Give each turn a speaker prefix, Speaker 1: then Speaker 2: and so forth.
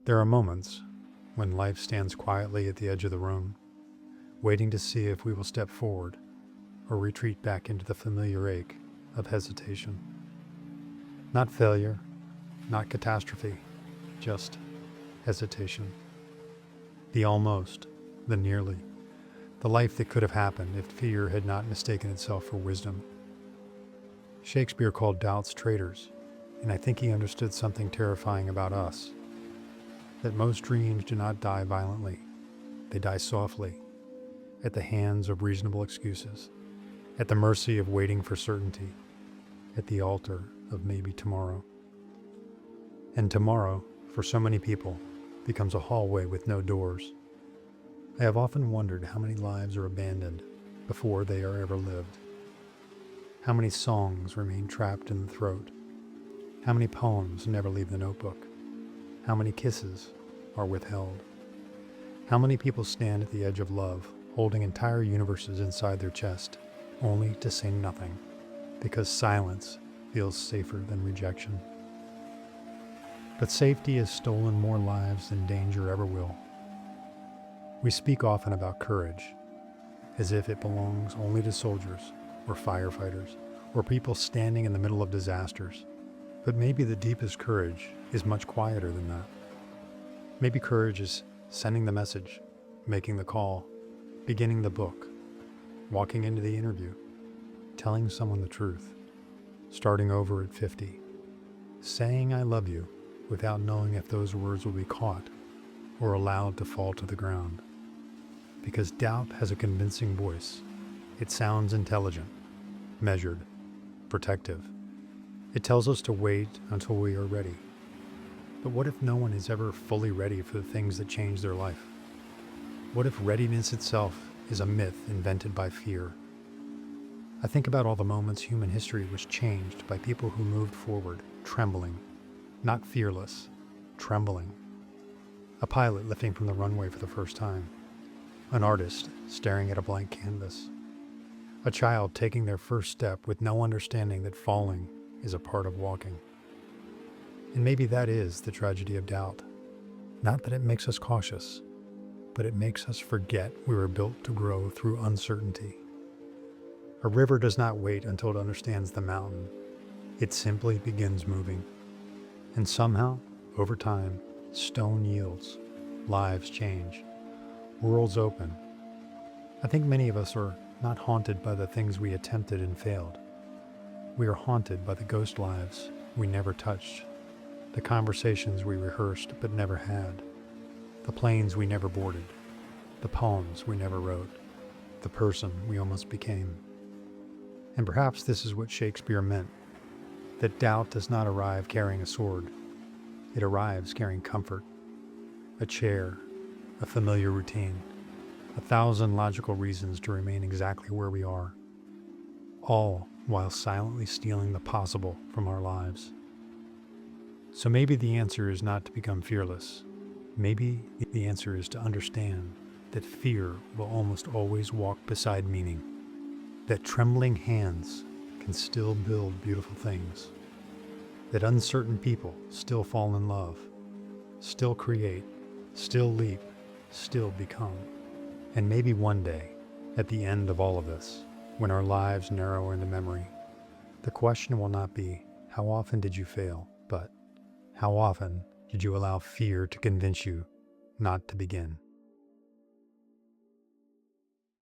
Speaker 1: There are moments when life stands quietly at the edge of the room, waiting to see if we will step forward or retreat back into the familiar ache of hesitation. Not failure, not catastrophe, just hesitation. The almost, the nearly, the life that could have happened if fear had not mistaken itself for wisdom. Shakespeare called doubts traitors, and I think he understood something terrifying about us. That most dreams do not die violently. They die softly, at the hands of reasonable excuses, at the mercy of waiting for certainty, at the altar of maybe tomorrow. And tomorrow, for so many people, becomes a hallway with no doors. I have often wondered how many lives are abandoned before they are ever lived. How many songs remain trapped in the throat? How many poems never leave the notebook? How many kisses are withheld? How many people stand at the edge of love, holding entire universes inside their chest, only to say nothing, because silence feels safer than rejection? But safety has stolen more lives than danger ever will. We speak often about courage, as if it belongs only to soldiers, or firefighters, or people standing in the middle of disasters. But maybe the deepest courage is much quieter than that. Maybe courage is sending the message, making the call, beginning the book, walking into the interview, telling someone the truth, starting over at 50, saying I love you without knowing if those words will be caught or allowed to fall to the ground. Because doubt has a convincing voice. It sounds intelligent, measured, protective. It tells us to wait until we are ready. But what if no one is ever fully ready for the things that change their life? What if readiness itself is a myth invented by fear? I think about all the moments human history was changed by people who moved forward, trembling, not fearless, trembling. A pilot lifting from the runway for the first time. An artist staring at a blank canvas. A child taking their first step with no understanding that falling is a part of walking. And maybe that is the tragedy of doubt. Not that it makes us cautious, but it makes us forget we were built to grow through uncertainty. A river does not wait until it understands the mountain. It simply begins moving. And somehow, over time, stone yields, lives change, worlds open. I think many of us are not haunted by the things we attempted and failed. We are haunted by the ghost lives we never touched, the conversations we rehearsed but never had, the planes we never boarded, the poems we never wrote, the person we almost became. And perhaps this is what Shakespeare meant, that doubt does not arrive carrying a sword. It arrives carrying comfort, a chair, a familiar routine, 1,000 logical reasons to remain exactly where we are, all while silently stealing the possible from our lives. So maybe the answer is not to become fearless. Maybe the answer is to understand that fear will almost always walk beside meaning, that trembling hands can still build beautiful things, that uncertain people still fall in love, still create, still leap, still become. And maybe one day, at the end of all of this, when our lives narrow into memory, the question will not be, how often did you fail, but how often did you allow fear to convince you not to begin?